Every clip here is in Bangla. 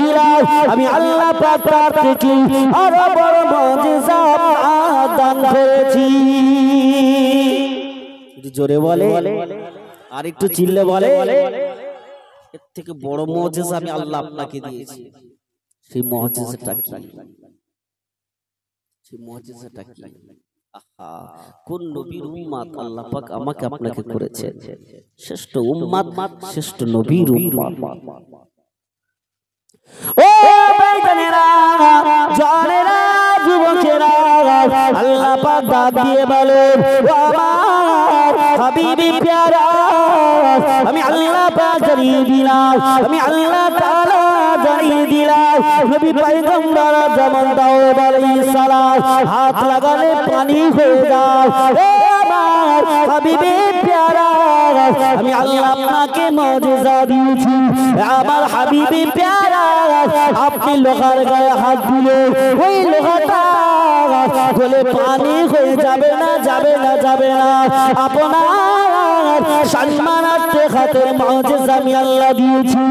দিলাম আমি আল্লাহ পাক তার থেকে আরো বড় মুজিজা দান করেছি। জোরে বলে আর একটু চিল্লে বলে এর থেকে বড় মুজিজা আমি আল্লাহ আপনাকে দিয়েছি। সেই মুজিজাটা কি? সেই মুজিজাটা কি? আহা, কোন নবীর উম্মত আল্লাহ পাক আমাকে আপনাকে করেছে শ্রেষ্ঠ উম্মত, শ্রেষ্ঠ নবীর উম্মত। ও ভাইজানেরা, জানেরা, যুবকেরা, আল্লাহ পাক ডাক দিয়ে বলে ও আমার হাবিবি প্যারা, আমি আল্লাহ পাক জানিয়ে দিলাম, আমি আল্লাহ তাআলা জানিয়ে দিলাম নবী পয়গম্বর যেমন দাউদ আলাইহিস সালাম হাত লাগালে পানি হয়ে যায়। ও আমার হাবিবি প্যারা, আমি আল্লাহ আপনাকে মুজিজা দিয়েছি। আমার হাবিবি প্যারা, আপনি লোহার গায়ে হাত দিলে ওই লোহাটা বলে পানি হয়ে যাবে না, যাবে না, যাবে না। আপনার সম্মানার্থে হাতের মুজিজা আমি আল্লাহ দিয়েছি।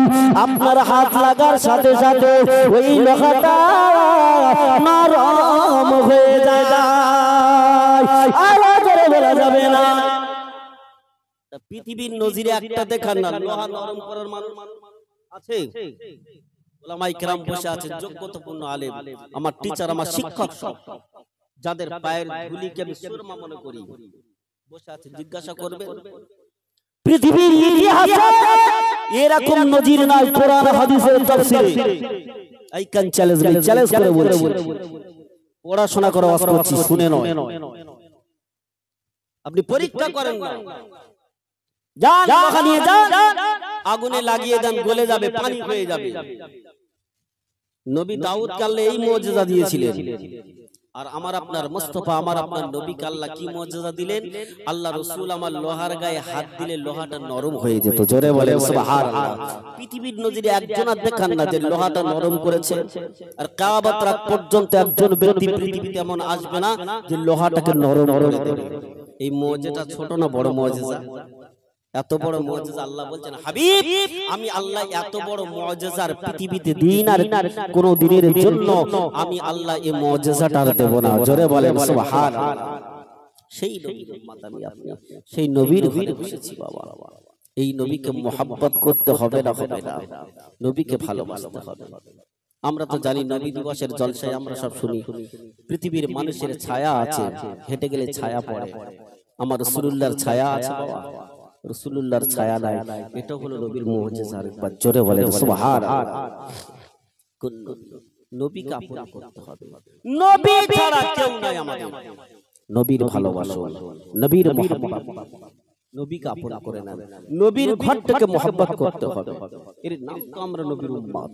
আপনার হাত লাগার সাথে সাথে ওই লোহাটা নরম হয়ে যায়, আওয়াজ করে বলা যাবে না। পৃথিবীর নজিরে একটা দেখান না লোহা নরম করার মানুষ আছে? ওলামায়ে কেরাম বসে আছেন, যোগ্যতাপূর্ণ আলেম, আমার টিচার, আমার শিক্ষক, সব যাদের পায়ের ধুলিকে আমি সুরমা মনে করি বসে আছে, জিজ্ঞাসা করবে পৃথিবীর ইতিহাসে এরকম নজির নাই কোরআন হাদিসের তাফসীরে। আই ক্যান চ্যালেঞ্জ, আমি চ্যালেঞ্জ করে বলছি, পড়াশোনা করে ওয়াজ করছি, শুনে নয়। আপনি পরীক্ষা করেন না, যান ওখানে যান, আগুনে লাগিয়ে দেন, গলে যাবে, পানি হয়ে যাবে। নবী দাউদ কাল্লে এই মুজিজা দিয়েছিলেন। আর আমার আপনার মুস্তাফা, আমার আপনার নবী আল্লাহ কি মুজিজা দিলেন? আল্লাহ রাসূল আমার লোহার গায়ে হাত দিলে লোহাটা নরম হয়ে যেত। জোরে বলেন সুবহানাল্লাহ। পৃথিবীর নজিরে একজন আর দেখান না যে লোহাটা নরম করেছে। আর কিয়ামত রাত পর্যন্ত একজন ব্যক্তি পৃথিবীতে এমন আসবে না যে লোহাটাকে নরম করে দেবে। এই মুজিজাটা ছোট না বড় মুজিজা? এত বড় মুজিজা আল্লাহ বলছেন হাবিব, আমি আল্লাহ এত বড় মুজিজার পৃথিবীতে দিন আর কোন দিনের জন্য আমি আল্লাহ এই মুজিজাটা দেব না। জোরে বলেন সুবহানাল্লাহ। সেই নবীর উম্মত আমি আপনি, সেই নবীর ঘরে বসেছি বাবা। এই নবীকে মুহাব্বত করতে হবে না, হবে না, নবীকে ভালোবাসতে হবে। আমরা তো জানি নবী দিবসের জলসায় আমরা সব শুনি পৃথিবীর মানুষের ছায়া আছে, হেঁটে গেলে ছায়া পড়ে। আমার রাসূলুল্লাহর ছায়া আছে বাবা, রাসূলুল্লাহর ছায়া নাই, এটা হলো নবীর মুজিজা। একবার জোরে বলেন সুবহানাল্লাহ। কোন নবীকে আপন করতে হবে, নবী ছাড়া কেউ নাই আমাদের। নবীর ভালোবাসা, নবীর মুহাব্বত, নবীকে আপন করে নেন, নবীর ঘরটাকে মুহাব্বত করতে হবে। এর নাম তো আমরা নবীর উম্মত।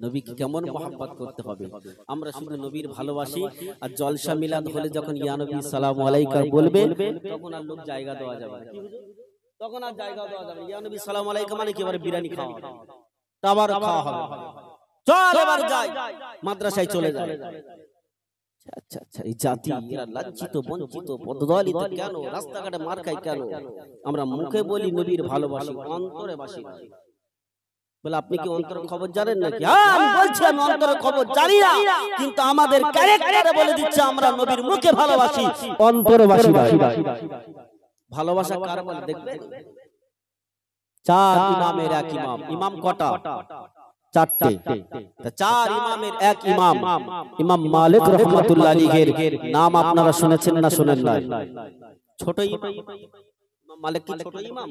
নবীকে কেমন মুহাব্বত করতে হবে? আমরা শুধু নবীর ভালোবাসি, আর জলসা মিলাদ হলে যখন ইয়া নবী সালামু আলাইকা বলবেন তখন আর লোক জায়গা দেওয়া যাবে না। কি বুঝো? তখন আর জায়গা দেওয়া যাবে না। ইয়া নবী সালামু আলাইকা মানে কি? এবারে বিরিয়ানি খাওয়া হবে, তাবার খাওয়া হবে, চল এবার যাই, মাদ্রাসায় চলে যায়। আচ্ছা আচ্ছা, এই জাতি এরা লাজ্জিত, বঞ্চিত, পদদলিত কেন? রাস্তাঘাটে মার খায় কেন? আমরা মুখে বলি নবীর ভালোবাসি, অন্তরে বাসি না। বলে আপনি কি অন্তরের খবর জানেন নাকি? হ্যাঁ, আমি বলছি আমি অন্তরের খবর জানি না, কিন্তু আমাদের ক্যারেক্টারে বলে দিচ্ছে আমরা নবীর মুখে ভালোবাসি, অন্তরে বাসি না। ভালোবাসা কার বলে দেখবেন? চার ইমামের এক ইমাম। ইমাম কটা? চারটে। চার ইমামের এক ইমাম, ইমাম মালিক রাহমাতুল্লাহ আলাইহির নাম আপনারা শুনেছেন না শুনেন না? ছোট ইমাম, ইমাম মালিক কি ছোট ইমাম?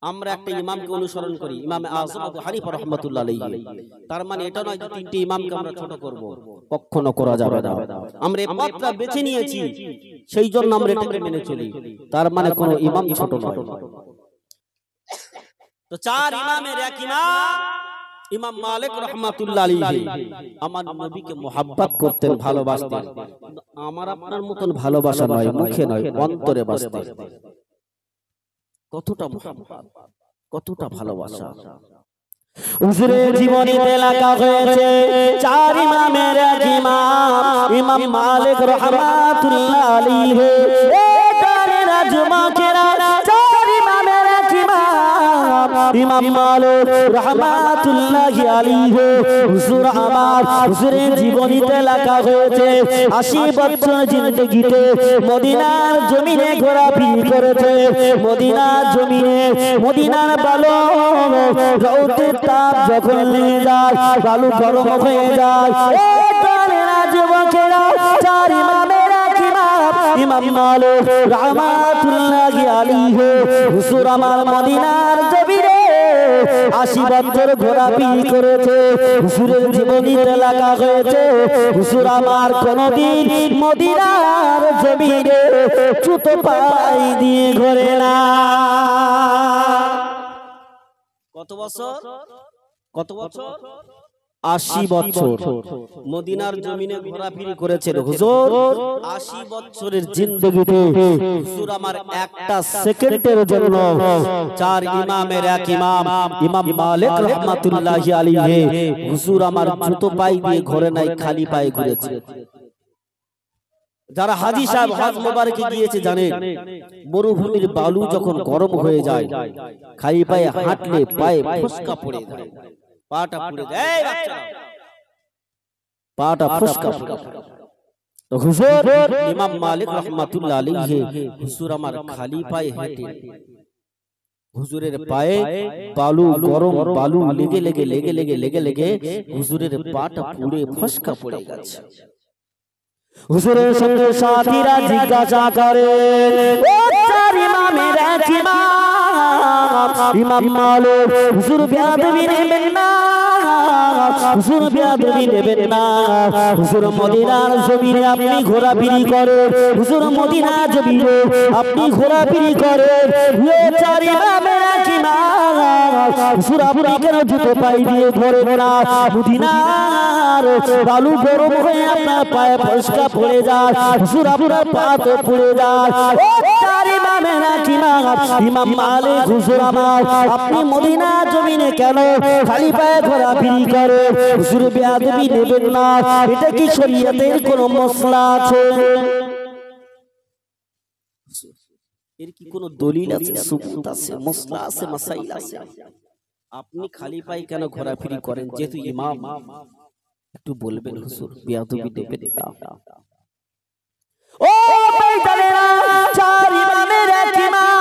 আমরা একটা ইমামকে অনুসরণ করি, ইমাম আযম আবু হানিফা রাহমাতুল্লাহ আলাইহি। তার মানে এটা নয় যে তিনটি ইমামকে আমরা ছোট করব, কখনো করা যাবে না। আমরা এই পথটা বেছে নিয়েছি, সেই জন্য আমরা এটাকে মেনে চলি। তার মানে কোন ইমাম ছোট নয়। তো চার ইমামের এক ইমাম ইমাম মালিক রাহমাতুল্লাহ আলাইহি আমার নবীকে মুহাব্বত করতেন, ভালোবাসতেন। আমার আপনার মতন ভালোবাসা নয়, মুখে নয়, অন্তরে বাসতেন। কতটা মুহাব্বত, কতটা ভালোবাসা। হুজুরের জীবনীতে লেখা হয়েছে চার ইমামের এক ইমাম, ইমাম মালিক রাহমাতুল্লাহ আলাইহি। এই চারের যুবকেরা চার ইমামের এক ইমাম, ইমাম মালিক রাহমাতুল্লাহি আলাইহি হুজুর আমার হুজুরের জীবনীতে লেখা হয়েছে 80 বছর জিন্দেগিতে মদিনার জমিনে ঘোরাফেরা করেছে। মদিনার জমিনে মদিনার বালু রৌদ্রের তাপ যখন লেগে যায় বালু গরম হয়ে যায়। যুবকেরা চার ইমামের ইমাম মালিক রাহমাতুল্লাহি আলাইহি হুজুর আমার মদিনার জমিনে 80 বছর ঘোরাফেরা করেছে। হুজুরের জীবনীতে লেখা হয়েছে হুজুর আমার কোনদিন মদিনার জমিনে জুতো পাই দিয়ে ঘোরে না। কত বছর? কত বছর? 80 বছর মদিনার জমিনে ঘোরাফেরা করেছেন হুজুর। 80 বছরের জিন্দেগিতে হুজুর আমার একটা সেকেন্ডের জন্য চার ইমামের এক ইমাম ইমাম মালিক রাহমাতুল্লাহি আলাইহি হুজুর আমার জুতো পাই দিয়ে ঘোরে নাই, খালি পায়ে ঘুরেছে। যারা হাজী সাহেব হজ মোবারকে গিয়েছে জানেন, মরুভূমির বালু যখন গরম হয়ে যায় খালি পায়ে হাঁটলে পায়ে ফসকা পড়ে যায়, পাটা পুড়ে যায়, পাটা ফসকা পড়ে যায়। তো হুজুর ইমাম মালিক রাহমাতুল্লাহ আলাইহি হুজুর আমার খালি পায়ে হেঁটে হুজুরের পায়ে বালু গরম বালু লেগে লেগে লেগে লেগে লেগে লেগে হুজুরের পাটা পুড়ে ফসকা পড়ে গেছে। হুজুরের সঙ্গে সাথীরা জিজ্ঞাসা করে ও চার ইমামের এক ইমাম ইমাম মালিক হুজুর বেয়াদবি নেবেন না, হুজুর বেয়াদবি নেবেন না। হুজুর মদিনার জমিনে আপনি ঘোরাফেরা করেন, হুজুর মদিনার জমিনে আপনি ঘোরাফেরা করেন। ও চার ইমামের এক ইমাম হুজুর আপনি কেন জুতো পাই দিয়ে ঘোরেন না? মদিনার বালু গরম হয়ে আপনার পায়ে ফসকা পড়ে যায়, হুজুর আপনার পা তো পড়ে যায়। ও চার ইমামের এক ইমাম ইমাম মালিক হুজুর আমার আপনি মদিনার জমিনে কেন খালি পায়ে ঘোরাফেরা করেন? হুজুর বেয়াদবি নেবেন না, এটা কি শরীয়তের কোনো মসলা আছে? এর কি কোনো দলিল আছে, সুবুত আছে, মসলা আছে, মাসাইল আছে? আপনি খালি পায়ে কেন ঘোরাফেরা করেন যেহেতু ইমাম? একটু বলবেন হুজুর, বেয়াদবি নেবেন না। ও বেঈমানেরা, চার ইমামের এক ইমাম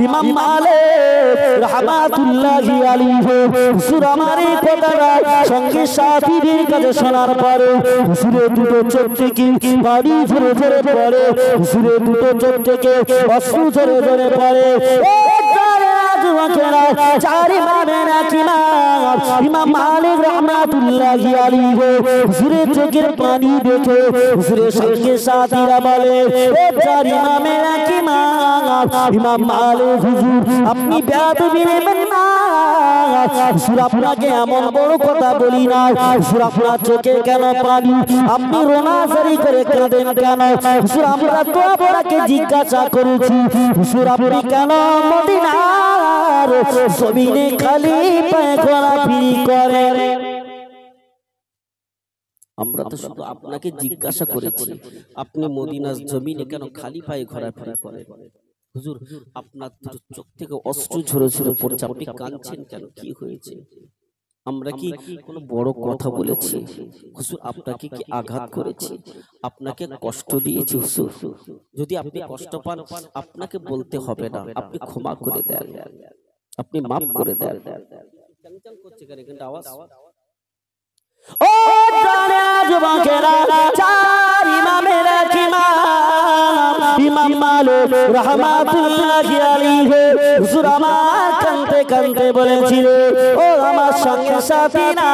ইমাম মালিক রাহমাতুল্লাহি আলাইহি হুজুর আমার এই কথাটা সঙ্গে সাথীদের কাছে শোনার পরে হুজুরের দুটো চোখ থেকে পানি ঝরে ঝরে পড়ে, হুজুরের দুটো চোখ থেকে অশ্রু ঝরে ঝরে পড়ে। চার ইমামের এক ইমাম ইমাম মালিক রাহমাতুল্লাহি আলাইহি হুজুরের চোখের পানি দেখে হুজুরের সঙ্গে সাথীরা বলে ও চার ইমামের এক ইমাম ইমাম মালিক হুজুর আপনি বেয়াদবি নেবেন না, হুজুর আপনাকে এমন বড় কথা বলি না, হুজুর আপনার চোখে কেন পানি, আপনি রোনাজারি করে কাঁদেন কেন? হুজুর আমরা তো আপনাকে জিজ্ঞাসা করেছি হুজুর আপনি কেন মদিনার জমিনে খালি পায়ে ঘোরাফেরা করেন? আমরা তো শুধু আপনাকে জিজ্ঞাসা করেছি আপনি মদিনার জমিনে কেন খালি পায়ে ঘোরাফেরা করেন? হুজুর আপনার চোখ থেকে অশ্রু ঝরে ঝরে পড়ছে, আপনি কাঁদছেন কেন, কি হয়েছে? আমরা কি কোনো বড় কথা বলেছি হুজুর? আপনাকে কি আঘাত করেছি? আপনাকে কষ্ট দিয়েছি হুজুর? যদি আপনি কষ্ট পান আপনাকে বলতে হবে না, আপনি ক্ষমা করে দেন, আপনি মাফ করে দেন। চংচং করছে কেন কিন্তু আওয়াজ? ও জানা যুবকেরা, চার ইমামের এক ইমাম ইমাম মালিক রাহমাতুল্লাহি আলাইহি হুজুর আমার কাঁদতে কাঁদতে বলেছিল ও আমার সঙ্গে সাথীরা,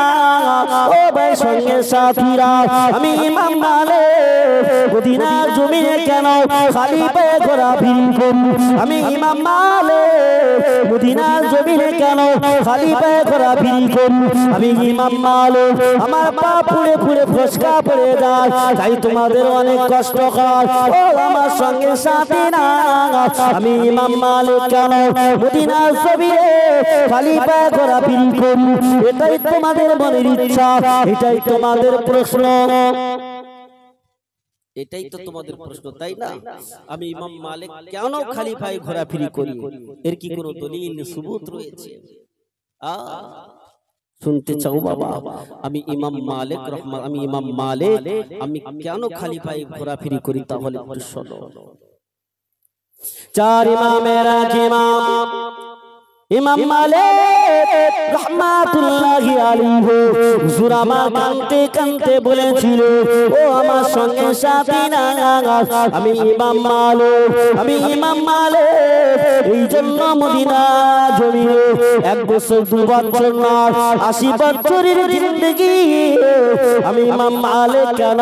ও ভাই সঙ্গে সাথীরা, আমি ইমাম মালিক মদিনার জমিনে কেন খালি পায়ে ঘোরাফেরা করি? আমি ইমাম মালিক মদিনার জমিনে কেন খালি পায়ে ঘোরাফেরা করি? আমি ইমাম মালিক আমার পা পুড়ে পুড়ে ফসকা পড়ে যায়, তাই তোমাদের অনেক কষ্ট হয়। ও আমার সঙ্গে সাথী না, আমি ইমাম মালিক কেন মদিনার জমিনে খালি পায়ে ঘোরাফেরা করি? এটাই তোমাদের মনের ইচ্ছা, এটাই তোমাদের প্রশ্ন। এটাই তো তোমাদের প্রশ্ন, তাই না? আমি ইমাম মালিক কেন খালি পায়ে ঘোরাফেরি করি, এর কি কোনো দলিল সুবুত রয়েছে? শুনতে চাও বাবা? আমি ইমাম মালিক আমি কেন খালি পায়ে ঘোরাফেরি করি, তাহলে একটু শোনো। চার ইমামের ইমাম ইমাম মালিক রহমাতুল্লাহি আলাইহি হুজুর আমার কাঁদতে কাঁদতে বলেছিল, ও আমার সঙ্গে সাথী না, আমি ইমাম মালিক এই জন্য মদিনা জমিনে 1 বছর 2 বছর না 80 বছরের জিন্দেগি আমি ইমাম মালিক কেন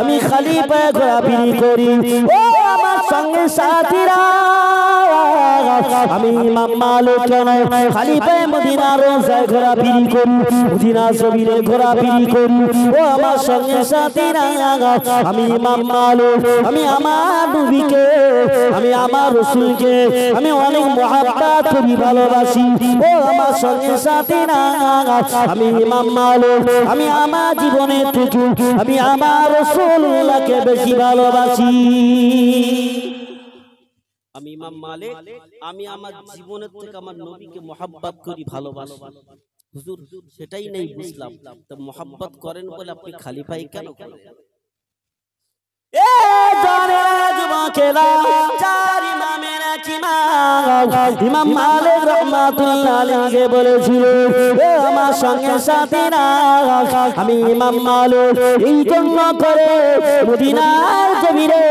আমি খালি পায়ে ঘোরাফেরি করি। ও আমার সঙ্গে সাথীরা, আমি ইমাম মালিক কেন খালি পায়ে মদিনার রোজায় ঘোরাফেরি করি, মদিনা জমিনে ঘোরাফেরি করি। ও আমার সঙ্গে সাথীরা, আমি ইমাম মালিক আমি আমার নবীকে, আমি আমার রাসূলকে আমি অনেক মহব্বত করি, ভালোবাসি। ও আমার সঙ্গে সাথীরা, আমি ইমাম মালিক আমি আমার জীবনের থেকে আমি আমার রাসূলুল্লাহকে বেশি ভালোবাসি। আমি ইমাম মালিক আমি আমার জীবনের থেকে আমার নবীকে মহব্বত করি, ভালোবাসি। হুজুর সেটাই নেই বুঝলাম, তো মহব্বত করেন বলে আপনি খালি পায়ে কেন করেন? ইমাম মালিক রাহমাতুল্লাহি আলাইহি বলেছিল, আমার সঙ্গে সাথীরা, আমি ইমাম মালিক এই জন্য করে মদিনার জমিনে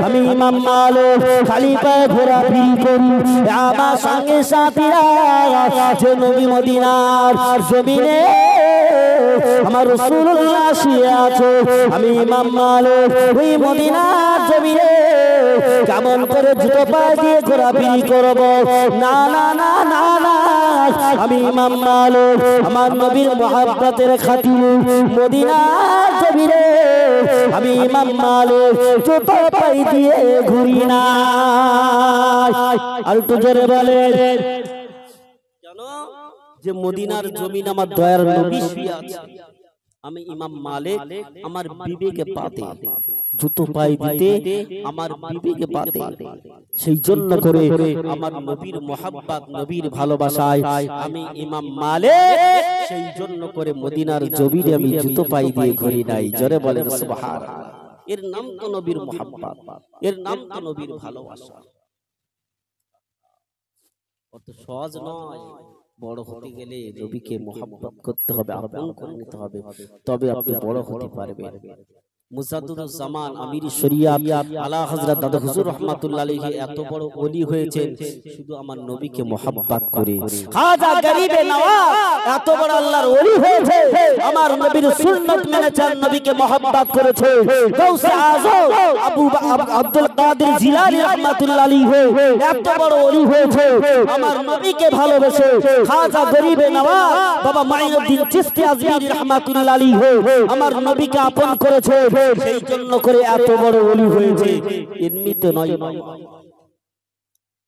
আমি ইমাম মালিক খালি পায়ে ঘোরাফেরি করি। আমার সঙ্গে সাথীরা, যে নবী মদিনার জমিনে আমার রাসূলুল্লাহ শুয়ে আছে, আমি ইমাম মালিক ওই মদিনার জমিনে কেমন করে জুতো পায়ে দিয়ে ঘোরাফেরি করব? না না না না না, আমি ইমাম মালিক আমার নবীর মহব্বতের খাতিরে মদিনার জমিনে আমি ইমাম মালিক জুতো পায়ে দিয়ে ঘুরি না। আর তো জোরে বলেন, জানো যে মদিনার জমিন আমার দয়ার নবী শুয়ে আছে, আমি ইমাম মালিক আমার বিবেকে পাতে জুতো পায়ে দিতে আমার বিবেকে পাতে, সেই জন্য করে আমার নবীর মহব্বত নবীর ভালোবাসায় আমি ইমাম মালিক সেই জন্য করে মদিনার জমিনে আমি জুতো পায়ে দিয়ে ঘুরি নাই। জোরে বলেন সুবহানাল্লাহ। এর নাম তো নবীর মহব্বত, এর নাম তো নবীর ভালোবাসা। অত সহজ নয়। বড় হতে গেলে নবীকে মহব্বত করতে হবে, আপন করে নিতে হবে, তবে আপনি বড় হতে পারবেন। মুজাদ্দিদুজ জামান আমির শরিয়াত আলা হযরত দাদা হুজুর রাহমাতুল্লাহ আলাইহি এত বড় ওলি হয়েছেন শুধু আমার নবীকে মহব্বত করে। খাজা গরিবে নওয়াজ এত বড় আল্লাহর ওলি হয়েছে, আমার নবীর সুন্নাত মেনেছেন, নবীকে মহব্বত করেছে। গাউসে আযম আবু আব্দুল কাদের জিলানী রাহমাতুল্লাহ আলাইহি এত বড় ওলি হয়েছে, আমার নবীকে ভালোবেসে। খাজা গরিবে নওয়াজ বাবা মাইনুদ্দিন চিশতি আজমিরি রাহমাতুল্লাহ আলাইহি আমার নবীকে আপন করেছে, সেই জন্য করে এত বড় ওলি হয়েছে। এমনিতে নয়,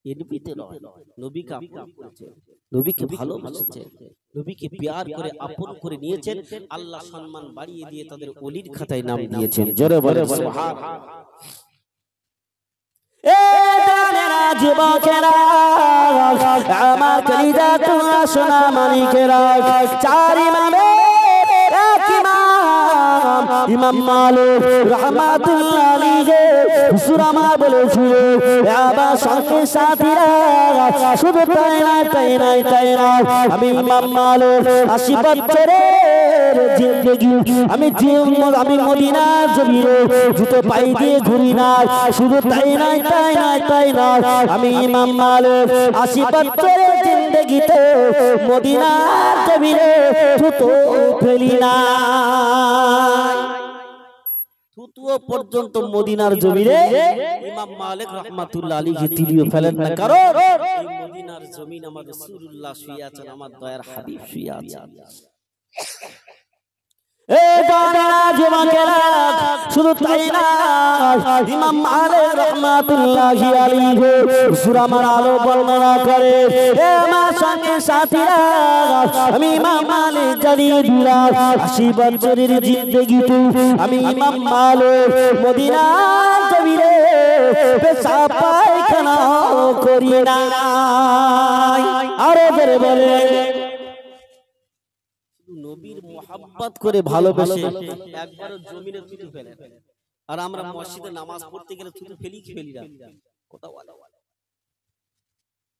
এমনিতে নয়, নবীকে আপন করেছে, নবীকে ভালোবাসেছে, নবীকে প্যার করে আপন করে নিয়েছেন। আল্লাহ সম্মান বাড়িয়ে দিয়ে তাদের ওলির খাতায় নাম দিয়েছেন। জোরে বলেন সুবহানাল্লাহ। এ দানেরা যুবকেরা, আমার কলিজা তোমরা সোনা মানিকেরা, চার ইমামের এক ইমাম ইমাম মালিক রাহমাতুল্লাহ আলাইহি হুজুর আমার বলেছিল, আমার সঙ্গে সাথীরা, শুধু তাই না আমি ইমাম মালিক 80 বছরের জিন্দেগি আমি মদিনার জমিনে জুতো পায়ে দিয়ে ঘুরি না। শুধু তাই না আমি ইমাম মালিক 80 বছরের জিন্দেগিতে মদিনার জমিনে জুতো ফেলি না। থুতুও পর্যন্ত মদিনার জমিনে ইমাম মালিক রাহমাতুল্লাহ আলাইহি তিনিও ফেলেন না, কারণ এই মদিনার জমিন আমার রাসূলুল্লাহ শুয়ে আছেন, আমার দয়ার হাবিব শুয়ে আছেন। এ জানেনা যুবকেরা, শুধু তাই না, ইমাম মালিক রাহমাতুল্লাহি আলাইহি সূরা আমার আলো বর্ণনা করে, এ আমার সঙ্গে সাথীরা, আমি ইমাম মালিক জানিয়ে দিলাম 80 বছরের জিন্দেগিতে আমি ইমাম মালিক মদিনার জমিনে পেশাব পায়খানা করি না। আরো জোরে বলে, নবীর মোহাব্বত করে ভালোবেসে একবারও জমিনে থুতু ফেলে। আর আমরা মসজিদে নামাজ পড়তে গেলে থুতু ফেলি না, কথা বলা।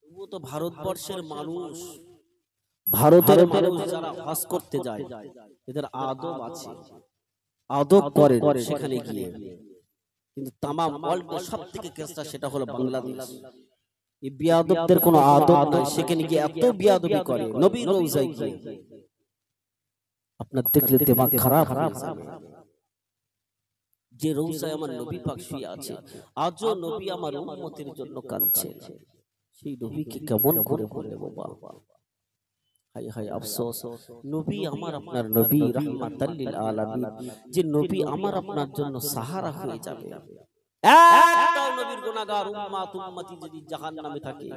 তবুও তো ভারতবর্ষের মানুষ, ভারতের মানুষ যারা হজ করতে যায়, এদের আদব আছে, আদব করে সেখানে গিয়ে। কিন্তু তামাম ওয়ার্ল্ডে সবথেকে কেসটা সেটা হলো বাংলাদেশ। এই বিয়াদবদের কোনো আদব নাই, সেখানে গিয়ে এত বিয়াদবি করে নবীর রওজায় গিয়ে, আপনার দেখলে দিমাগ খারাপ হয়ে যাবে। যে রওজায় আমার নবী পাক শুয়ে আছে, আজও নবী আমার উম্মতের জন্য কাঁদছে, সেই নবীকে কেমন করে বলে বাবা? হায় হায় আফসোস, নবী আমার আপনার নবী রাহমাতাল লিল আলামিন, যে নবী আমার আপনার জন্য সাহারা হয়ে যাবে। একটাও নবীর গুনাহগার উম্মতি যদি জাহান্নামে থাকে,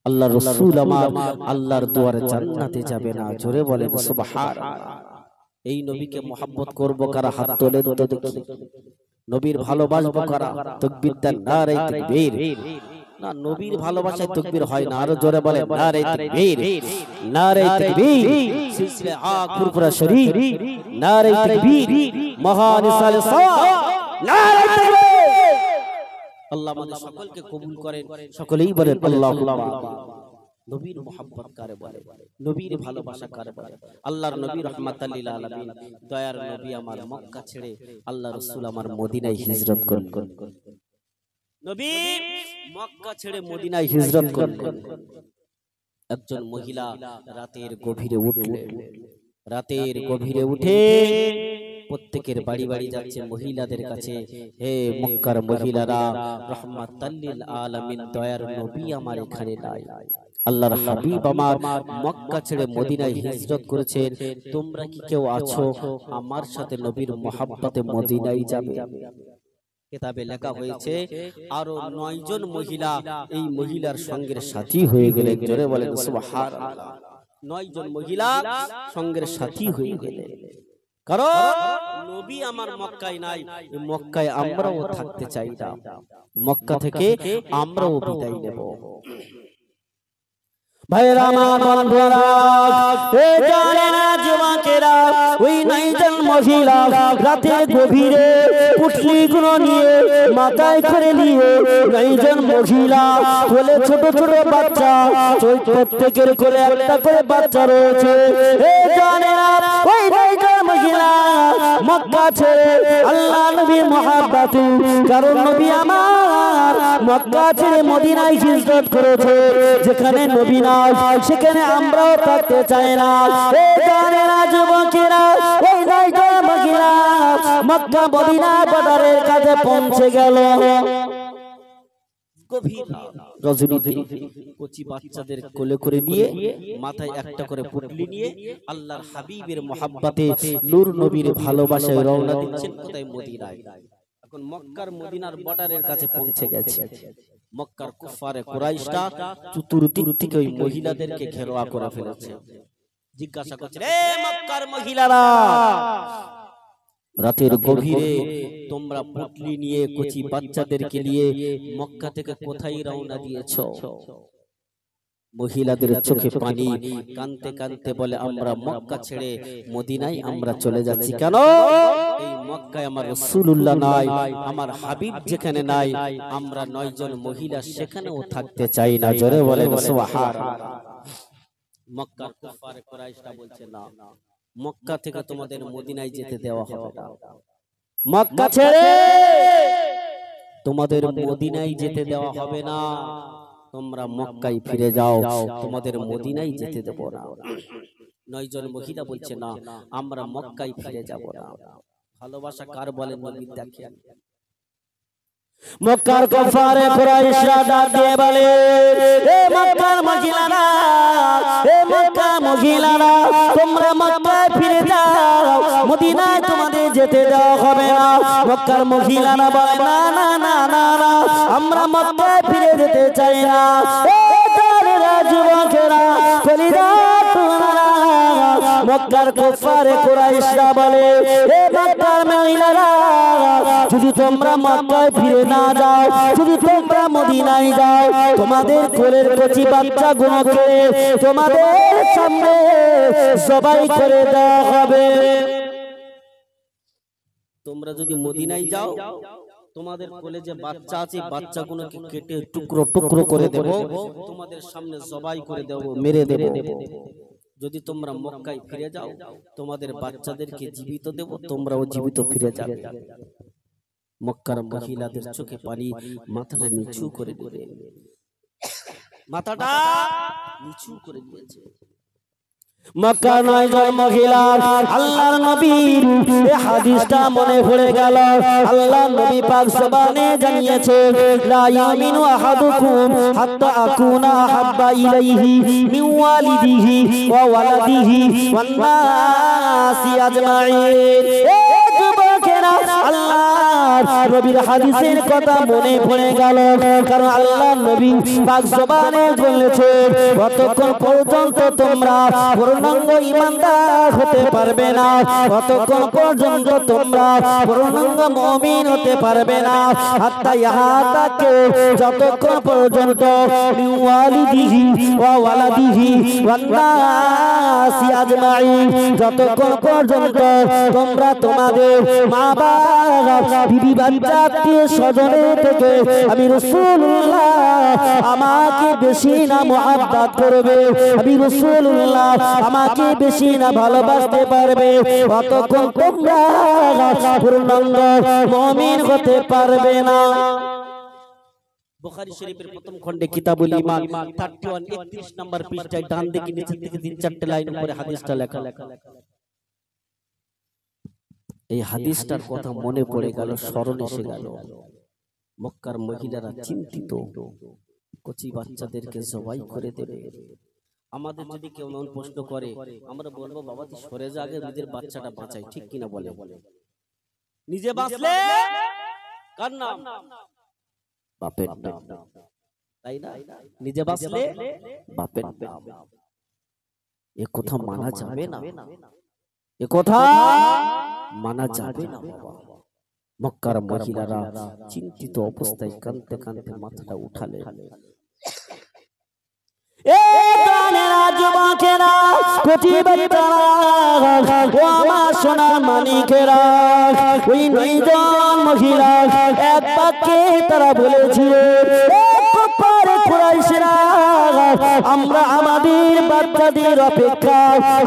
আল্লাহর রাসূল আমার আল্লাহর দুয়ারে জান্নাতে যাবে না। জোরে বলেন সুবহানাল্লাহ। এই নবীকে মোহাব্বত করব কারা? হাত তোলে তো দেখি। নবীর ভালোবাসবো কারা? তাকবীর দেন, নারে তাকবীর। না, নবীর ভালোবাসায় তাকবীর হয় না, আরো জোরে বলেন নারে তাকবীর, নারে তাকবীর। সিলসিলা ফুরফুরা শরীফ, নারে তাকবীর, মহান সালাত, নারে তাকবীর। আল্লাহ আমাদের সকলকে কবুল করেন, সকলেই বলেন আল্লাহুম্মা। নবীর মোহাব্বত কারে বলে? নবীর ভালোবাসা কারে বলে? আল্লাহর নবী রাহমাতাল লিল আলামিন, দয়ার নবী আমার মক্কা ছেড়ে আল্লাহর রাসূল আমার মদিনায় হিজরত করলেন। নবী মক্কা ছেড়ে মদিনায় হিজরত করলেন। একজন মহিলা রাতের গভীরে উঠলেন, রাতের গভীরে উঠে প্রত্যেকের বাড়ি বাড়ি যাচ্ছে মহিলাদের কাছে, হে মক্কার মহিলারা, রাহমাতাল লিল আলামিন দয়ার নবী আমার এখানে নাই, আল্লাহর হাবিব আমার মক্কা ছেড়ে মদিনায় হিজরত করেছেন, তোমরা কি কেউ আছো আমার সাথে নবীর মোহাব্বতে মদিনায় যাবে? কিতাবে লেখা হয়েছে আরো 9 জন মহিলা এই মহিলার সঙ্গের সাথী হয়ে গেলেন। জোরে বলেন সুবহানাল্লাহ। 9 জন মহিলা সঙ্গের সাথী হয়ে গেলেন, কারণ নবী আমার মক্কায় নাই, মক্কায় আমরাও থাকতে চাই না, মক্কা থেকে আমরাও বিদায় নেব। ভাইরা আমার বন্ধুরা, এ জানেনা যুবকেরা, ওই 9 জন মহিলা রাতের গভীরে পুটলিগুলো নিয়ে মাথায় করে নিয়ে 9 জন মহিলা কোলে ছোট ছোট বাচ্চা, প্রত্যেকের কোলে একটা করে বাচ্চা রয়েছে। এ জানেনা ওই 9 জন মহিলা মক্কা ছেড়ে আল্লাহ নবীর মোহাব্বতে, কারণ নবী আমার মক্কা ছেড়ে মদিনায় হিজরত করেছে, যেখানে নবী না সেখানে আমরাও থাকতে চাই না। এই জানেনা যুবকেরা, এই 9 জন মহিলা মক্কা মদিনা বর্ডারের কাছে পৌঁছে গেল। গভীর রজনীতে কচি বাচ্চাদের কোলে করে নিয়ে মাথায় একটা করে পুটলি নিয়ে আল্লাহর হাবিবের মোহাব্বতে নূর নবীর ভালোবাসায় রওনা দিচ্ছেন। কোথায়? মদিনায়। এখন মক্কার মদিনার বর্ডারের কাছে পৌঁছে গেছে। মক্কার কুফারে কুরাইশরা চতুর্দিক থেকে ওই মহিলাদেরকে ঘেরাও করে ফেলেছে। জিজ্ঞাসা করছে, রে মক্কার মহিলারা, রাতের গভীরে তোমরা পুটলি নিয়ে কচি বাচ্চাদেরকে নিয়ে মক্কা থেকে কোথায় রওনা দিয়েছো? মহিলাদের চোখে পানি, কাঁদতে কাঁদতে বলে, আমরা মক্কা ছেড়ে মদিনায় আমরা চলে যাচ্ছি। কেন? এই মক্কায় আমার রাসূলুল্লাহ নাই, আমার হাবিব যেখানে নাই, আমরা 9 জন মহিলা সেখানেও থাকতে চাই না। জোরে বলে সুবহানাল্লাহ। মক্কার কুফারে কুরাইশরা বলছে, না, মক্কা থেকে তোমাদের মদিনায় যেতে দেওয়া হবে না, মক্কা ছেড়ে তোমাদের মদিনায় যেতে দেওয়া হবে না, তোমরা মক্কায় ফিরে যাও, তোমাদের মদিনায় যেতে দেব না। 9 জন মহিলা বলছে, না, আমরা মক্কায় ফিরে যাব না। ভালোবাসা কার বলেন নবী? দেখেন মক্কার কুফারে কুরাইশরা ডাক দিয়ে বলে, এ মক্কার মহিলারা, এ মক্কার মহিলারা, তোমরা মক্কায় ফিরে যাও, মদিনায় তোমাদের যেতে দেওয়া হবে না। মক্কার মহিলারা বলে না না না না না, আমরা মক্কায় ফিরে যেতে চাই না। যুবকেরা কলিজা তোমরা, মক্কার কুফারে কুরাইশরা বলে এ মক্কার মহিলারা, যদি তোমরা মক্কায় ফিরে না যাও, যদি তোমরা মদিনায় যাও, তোমাদের কোলের কচি বাচ্চাগুলোকে তোমাদের সামনে জবাই করে দেওয়া হবে। তোমরা যদি মদিনায় যাও, তোমাদের কোলে যে বাচ্চা আছে বাচ্চাগুলোকে কেটে টুকরো টুকরো করে দেব, তোমাদের সামনে জবাই করে দেব, মেরে দেব। যদি তোমরা মক্কায় ফিরে যাও, তোমাদের বাচ্চাদেরকে জীবিত দেব, তোমরাও জীবিত ফিরে যাবে। মক্কার মহিলাদের চোখে পানি, মাথাটা নিচু করে দিবে, মাথাটা নিচু করে দিয়েছে। মক্কার 9 জন মহিলা আল্লাহর নবীর এই হাদিসটা মনে পড়ে গেল। আল্লাহর নবী পাক জবানে জানিয়েছে, লা ইয়ামিনু আহাদুকুম হাত্তা আকুনা হাব্বা ইলাইহি মিন ওয়ালিদিহি ওয়া ওয়ালাদিহি ওয়ান নাসি আজমাইন। যুবকেরা আল্লাহর নবীর হাদিসের কথা মনে পড়ে গেল, কারণ আল্লাহর নবী পাক জবানে বলেছে, কতক্ষণ পর্যন্ত তোমরা পূর্ণাঙ্গ ঈমানদার হতে পারবে না, কতক্ষণ পর্যন্ত তোমরা পূর্ণাঙ্গ মুমিন হতে পারবে না, হাত্তা ইয়াতাকে, যতক্ষণ পর্যন্ত ওয়ালিদিহি ওয়া ওয়ালাদিহি ওয়ান নাসি আজমাইন, যতক্ষণ পর্যন্ত তোমরা তোমাদের মা বাবা, বিবি বাচ্চা, আত্মীয় স্বজনের থেকে আমি রাসূলুল্লাহ আমাকে বেশি না মুহাব্বত করবে, আমি রাসূলুল্লাহ আমাকে বেশি না ভালোবাসতে পারবে, ততক্ষণ তোমরা পূর্ণাঙ্গ মুমিন হতে পারবে না। বুখারী শরীফের প্রথম খণ্ডে কিতাবুল ঈমান 31 31 নম্বর পৃষ্ঠায় ডান দিকে নিচে থেকে 3-4 লাইন উপরে হাদিসটা লেখা। এই হাদিসটার কথা মনে পড়ে গেল, স্মরণ এসে গেল। মক্কার মহিলারা চিন্তিত, কচি বাচ্চাদেরকে জবাই করে দেবে। আমাদের যদি কেউ এমন প্রশ্ন করে, আমরা বলবো বাবা তুই সরে যা, আগে নিজের বাচ্চাটা বাঁচাই, ঠিক কিনা বলে? নিজে বাঁচলে কার নাম? বাপের নাম, তাই না? নিজে বাঁচলে বাপের নাম। এ কথা মানা যাবে না, এ কথা মানা যাবে না বাবা। মক্কার মহিলারা চিন্তিত অবস্থায় কাঁদতে কাঁদতে মাথাটা উঠালে। যুবকেরা, কচি বাচ্চারা, ও আমার সোনার মানিকেরা, ওই 9 জন মহিলা এক বাক্যে তারা বলেছিল, আমরা আমাদের বাচ্চাদের অপেক্ষা,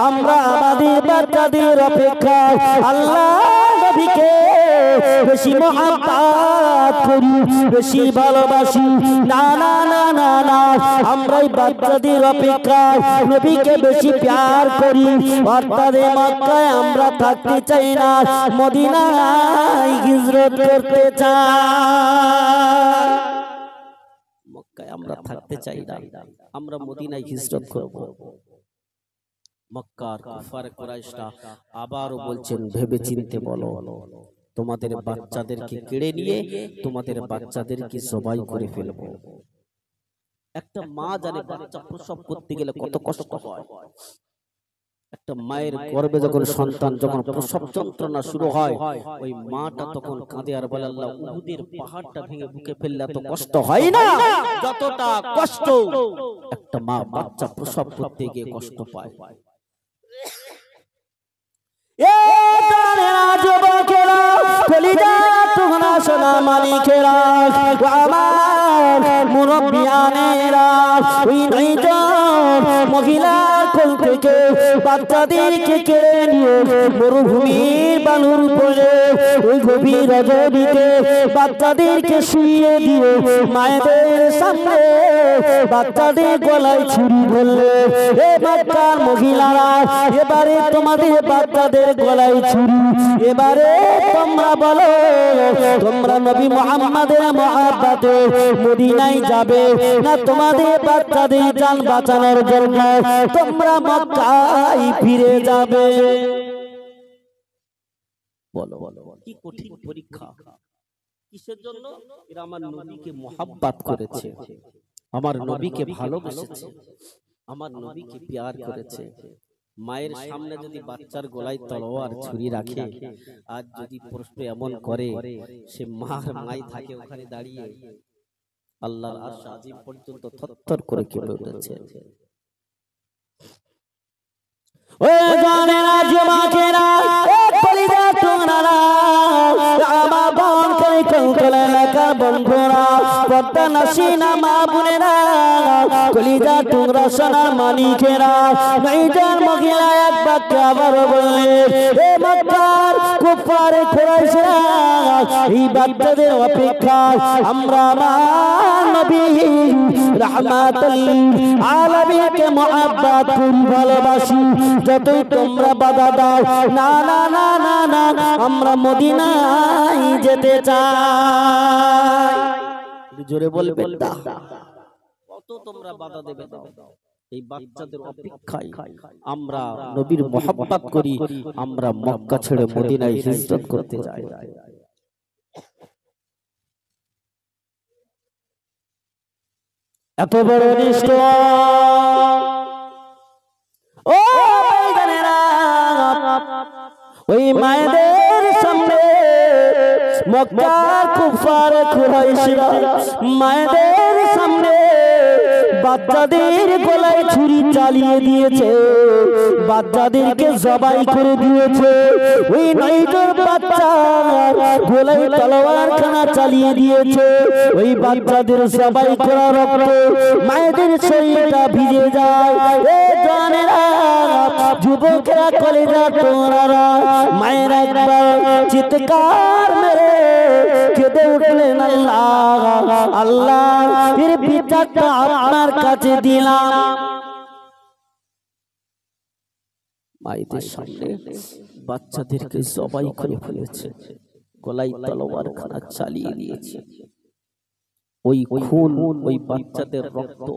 আমরা আমাদের বাচ্চাদের অপেক্ষা আল্লাহ নবীকে বেশি মুহাব্বত করি, বেশি ভালোবাসি। না না না না না, আমরাই বাচ্চাদের অপেক্ষা নবীকে বেশি প্যার করি। অর্থাৎ মক্কায় আমরা থাকতে চাই না, মদিনায় হিজরত করতে চাই। মক্কায় আমরা থাকতে চাই না, আমরা মদিনায় হিজরত করব। মক্কার কুফার কুরাইশরা আবারও বলছেন, ভেবে চিন্তে বলো, তোমাদের বাচ্চাদেরকে কেড়ে নিয়ে তোমাদের বাচ্চাদেরকে জবাই করে ফেলবো। একটা মা জানে বাচ্চা প্রসব করতে গেলে কত কষ্ট হয়। একটা মায়ের গর্ভে যখন সন্তান, যখন প্রসব যন্ত্রণা শুরু হয়, ওই মাটা তখন কাঁদে আর বলে, আল্লাহ উহুদের পাহাড়টা ভেঙে বুকে ফেললে এত কষ্ট হয় না যতটা কষ্ট একটা মা বাচ্চা প্রসব করতে গিয়ে কষ্ট পায়। যুবকেরা, কলিজা তোমরা সোনা মানিকেরা, আমার মুরব্বিয়ানেরা, ওই 9 জন মহিলার কোল থেকে বাচ্চাদেরকে কেড়ে নিয়ে মরুভূমির বালুর উপরে ওই গভীর রজনীতে বাচ্চাদেরকে শুইয়ে দিয়ে মায়েদের সামনে বাচ্চাদের গলায় ছুরি ধরলে, এ মক্কার মহিলারা, এবারে তোমাদের বাচ্চাদের গলায় ছুরি, এবারে তোমরা বলো, তোমরা নবী মুহাম্মাদের মহব্বতে মদিনায় যাবে না তোমাদের বাচ্চাদের জান বাঁচানোর জন্য তোমরা মক্কায় ফিরে যাবে? বলো কি কঠিন পরীক্ষা। কিসের জন্য? এরা আমার নবীকে মোহাব্বত করেছে, আমার নবীকে ভালোবেসেছে, আমার নবীকে প্যার করেছে। মায়ের সামনে যদি বাচ্চার গলায় তলোয়ার ছুরি রাখে, আর যদি প্রশ্ন এমন করে, সে মাই থাকে ওখানে দাঁড়িয়ে, আল্লাহর আরশ আজিম পর্যন্ত থরথর করে কেঁপে উঠেছে। ও জানেরা জমাকেরা ও কলিজা তোমরা আমার বোন করে কঙ্কলে লাগা বন্ধুরা পর্দা নাসিনা মা বোনেরা কলিজা তোমরা সোনার মানিকেরা মেয়েদের মহিলা এক বাক্য আবার বললে এ মক্কার কুফার কুরাইশরা এই বাচ্চাদের অপেক্ষায় আমরা আমার নবী রাহমাতুল আলামিনকে মুহাব্বত করি, ভালোবাসি। যতই তোমরা বাধা দাও, না না না না না আমরা মদিনায় যেতে চাই। জোরে বলবেন না। কত তোমরা বাধা দেবে দাও, এই বাচ্চাদের অপেক্ষায় আমরা নবীর মোহাব্বত করি, আমরা মক্কা ছেড়ে মদিনায় হিজরত করতে যাই। এত বড় নিষ্ঠুর ও ভাইজানেরা, ওই মায়েদের সামনে মক্কার কুফার কুরাইশরা মায়েদের সামনে বাচ্চাদের গলায় ছুরি চালিয়ে দিয়েছে, বাচ্চাদেরকে জবাই করে দিয়েছে। ওই নয়জন বাচ্চা গলায় তলোয়ার খানা চালিয়ে দিয়েছে। ওই বাচ্চাদের জবাই করা রক্ত মায়েদের শরীরটা ভিজে যায়। এ জানেরা যুবকেরা কলেজা তোমরা মায়েরা একবার চিৎকার মেরে কেঁদে উঠলেন, আল্লাহ আল্লাহ এর বিচারটা আপনার কাছে দিলাম। মায়েদের সামনে বাচ্চাদেরকে জবাই করে ফেলেছে, গলায় তলোয়ার খানা চালিয়ে দিয়েছে। ওই খুন, ওই বাচ্চাদের রক্ত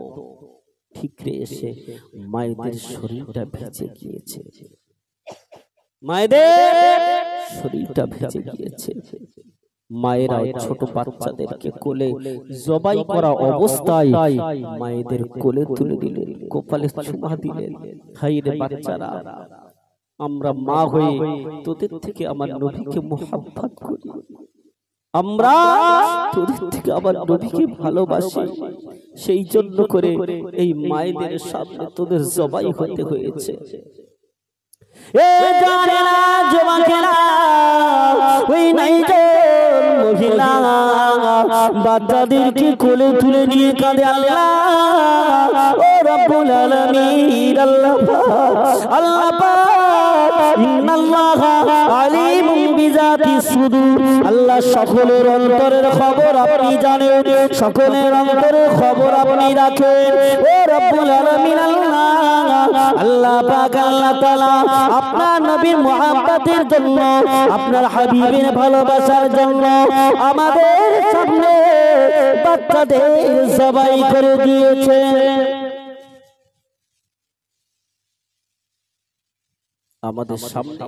ঠিকরে এসে মায়েদের শরীরটা ভেজে গিয়েছে, মায়েদের শরীরটা ভেজে গিয়েছে। মায়েরা ছোট বাচ্চাদেরকে কোলে জবাই করা অবস্থায় মায়েদের কোলে তুলে দিলেন, কপালে চুমা দিলেন। হায় রে বাচ্চারা, আমরা মা হয়ে তোদের থেকে আমার নবীকে মোহাব্বত করি, আমরা তোদের থেকে আমার নবীকে ভালোবাসি, সেই জন্য করে এই মায়েদের সামনে তোদের জবাই হতে হয়েছে। এ জানেরা যুবকেরা ওই নয়জন মহিলা বাচ্চাদেরকে কোলে তুলে নিয়ে কাঁদে, আল্লাহ ও রব্বুল আলামিন, আল্লাহ আল্লাহ পাক ইন্নাল্লাহা আলিমুম বিযাতিস সুদূর, আল্লাহ সকলের অন্তরের খবর আপনি জানেন, সকলের অন্তরের খবর আপনি রাখেন। ও রব্বুল আলামিন, আল্লাহ আল্লাহ পাক আল্লাহ তাআলা আপনার নবীর মুহাব্বতের জন্য, আপনার হাবিবের ভালোবাসার জন্য আমাদের সামনে বাচ্চাদের জবাই করে দিয়েছে। আমাদের সামনে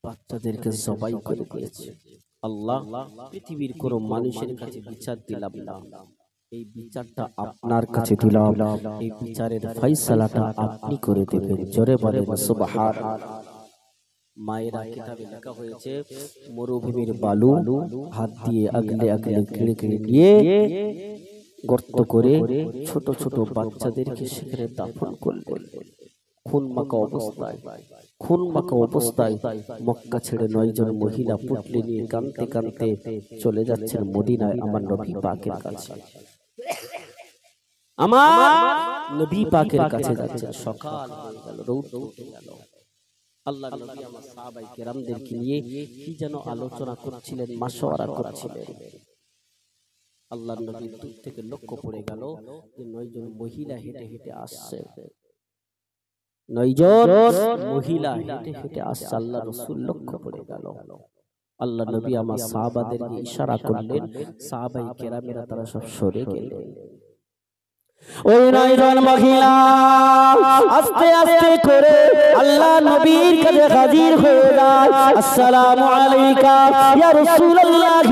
বাচ্চাদেরকে জবাই করে দিয়েছে। আল্লাহ, পৃথিবীর কোন মানুষের কাছে বিচার দিলাম না, এই বিচারটা আপনার কাছে দিলাম, এই বিচারের ফয়সালাটা আপনি করে দেবেন। জোরে বলেন সুবহানাল্লাহ। মায়েরা কিতাবে লেখা হয়েছে, মরুভূমির বালু হাত দিয়ে আগলে আগলে কেড়ে কেড়ে নিয়ে গর্ত করে ছোট ছোট বাচ্চাদেরকে সেখানে দাফন করলেন। খুন মাখা অবস্থায় মক্কা ছেড়ে 9 জন মহিলা পুটলি নিয়ে কাঁদতে কাঁদতে চলে যাচ্ছেন মদিনায় আমার নবী পাকের কাছে। আমার নবী পাকের কাছে যাচ্ছেন। সকাল হয়ে গেল, রৌদ্র উঠে গেল। আল্লাহর নবী আমার সাহাবায়ে কেরামদেরকে নিয়ে কি যেন আলোচনা করছিলেন, মাশওয়ারা করছিলেন। আল্লাহর নবীর দূর থেকে লক্ষ্য পড়ে গেল যে 9 জন মহিলা হেঁটে হেঁটে আসছে। 9 জন মহিলা হেঁটে হেঁটে আসছে, আল্লাহর রাসূল লক্ষ্য পড়ে গেল। আল্লাহ নবী আমার সাহাবাদেরকে ইশারা করলেন, সাহাবায়ে কেরামেরা তারা সব সরে গেলেন। ওই 9 জন মহিলা আস্তে আস্তে করে আল্লাহ নবীর কাছে হাজির হয়ে যায়। আসসালামু আলাইকা ইয়া রাসূলুল্লাহ,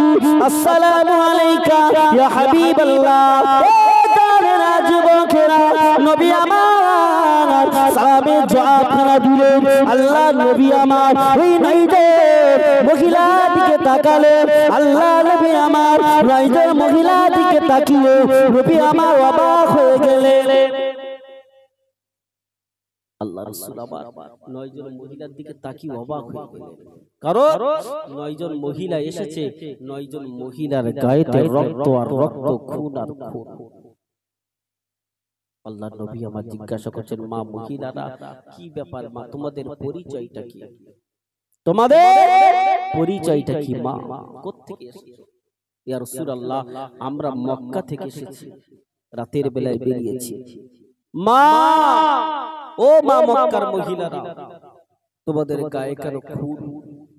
আসসালামু আলাইকা ইয়া হাবিবাল্লাহ। যুবকেরা নবী আমার সালামের জবাব না দিলে আল্লাহ নবী আমার ওই 9 জন মহিলার দিকে তাকালেন। আল্লাহ নবী আমার 9 জন মহিলার দিকে তাকিয়ে নবী আমার অবাক হয়ে গেলেন। আল্লাহ রাসূল আবার 9 জন মহিলার দিকে তাকিয়ে অবাক হয়ে গেলেন, কারণ 9 জন মহিলা এসেছে, 9 জন মহিলার গায়েতে রক্ত আর রক্ত, খুন আর খুন। আল্লাহ নবী আমার জিজ্ঞাসা করছেন, মা মহিলারা কি ব্যাপার মা, তোমাদের পরিচয়টা কি? তোমাদের পরিচয়টা কি মা? কোত্থেকে এসেছো? ইয়া রাসূলুল্লাহ, আমরা মক্কা থেকে এসেছি, রাতের বেলায় বেরিয়েছি। মা, ও মা মক্কার মহিলারা, তোমাদের গায়ে কেন খুন,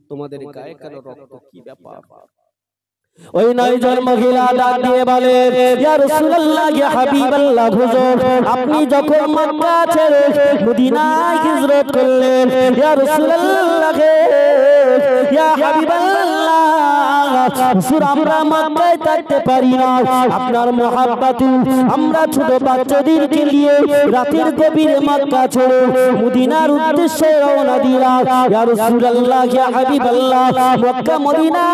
তোমাদের গায়ে কেন রক্ত, কি ব্যাপার? ওই 9 জন মহিলা ডাক দিয়ে বলে, ইয়া রাসূলুল্লাহ, ইয়া হাবিবাল্লাহ, হুজুর আপনি যখন মক্কা ছেড়ে মদিনায় হিজরত করলেন, ইয়া রাসূলুল্লাহ, ইয়া হাবিবাল্লাহ, হুজুর আমরা মক্কায় থাকতে পারি না, আপনার মহব্বতে আমরা ছোট বাচ্চাদেরকে নিয়ে রাতের গভীরে মক্কা ছেড়ে মদিনার উদ্দেশ্যে রওনা দিলাম। ইয়া রাসূলুল্লাহ, ইয়া হাবিবাল্লাহ, মক্কা মদিনা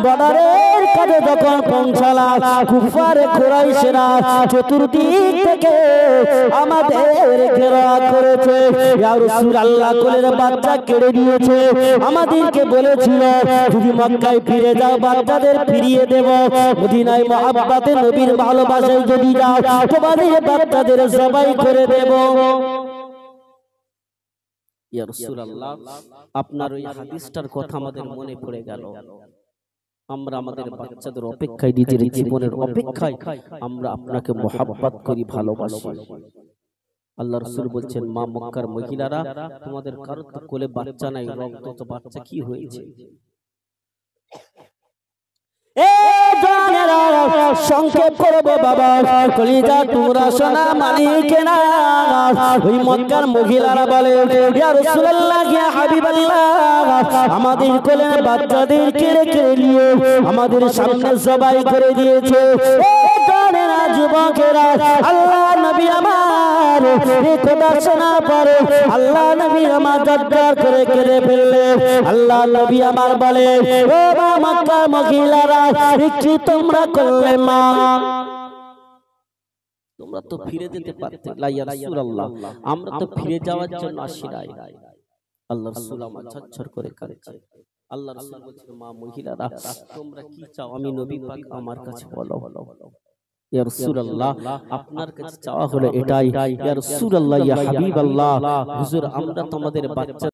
বর্ডারে কাছে যখন পৌঁছালাম, কুফারে কুরাইশরা চতুর্দিক থেকে আমাদের ঘেরা করেছে। ইয়া রাসূলুল্লাহ, কোলের বাচ্চা কেড়ে নিয়েছে, আমাদেরকে বলেছিল যদি মক্কায় ফিরে যাও বাচ্চাদের ফিরিয়ে দেব, মদিনায় মহব্বতে নবীর ভালোবাসায় যদি যাও তোমাদের বাচ্চাদের জবাই করে দেব। ইয়া রাসূলুল্লাহ, আপনার ওই হাদিসটার কথা আমাদের মনে পড়ে গেল। আমরা আমাদের বাচ্চাদের অপেক্ষায়, নিজের জীবনের অপেক্ষায় আমরা আপনাকে মহব্বত করি, ভালোবাসি। আল্লাহ রাসূল বলছেন, মা মক্কার মহিলারা, তোমাদের কারো তো কোলে বাচ্চা নাই, রক্ত তো বাচ্চা কি হয়েছে? সংক্ষেপ করবো বাবা, কলিজা তোমরা সোনা মালিকেরা। ওই মক্কার মহিলারা বলে, ইয়া রাসূলুল্লাহ, ইয়া হাবিবাল্লাহ, আমাদের কোলে বাচ্চাদের কেড়ে কেড়ে নিয়ে আমাদের সামনে জবাই করে দিয়েছে। যুবকেরা, আল্লাহ নবী আমার কথা শোনা পরে আল্লাহ নবী আমার জজ্জার করে কেঁদে ফেললে। আল্লাহ নবী আমার বলে, ও মা মক্কার মহিলারা, কি তোমরা করলে মা? তোমরা তো ফিরে যেতে পারতে। ইয়া রাসূলুল্লাহ, আমরা তো ফিরে যাওয়ার জন্য আসি নাই। আল্লাহ রাসূল আমার ঝরঝর করে কাঁদছে। আল্লাহ রাসূল বলছেন, মা মহিলারা, তোমরা কি চাও আমি নবী পাক আমার কাছে বলো। ইয়া রাসূলুল্লাহ, আপনার কাছে চাওয়া হলো এটাই, ইয়া রাসূলুল্লাহ, ইয়া হাবিবাল্লাহ, হুজুর আমরা তোমাদের বাচ্চা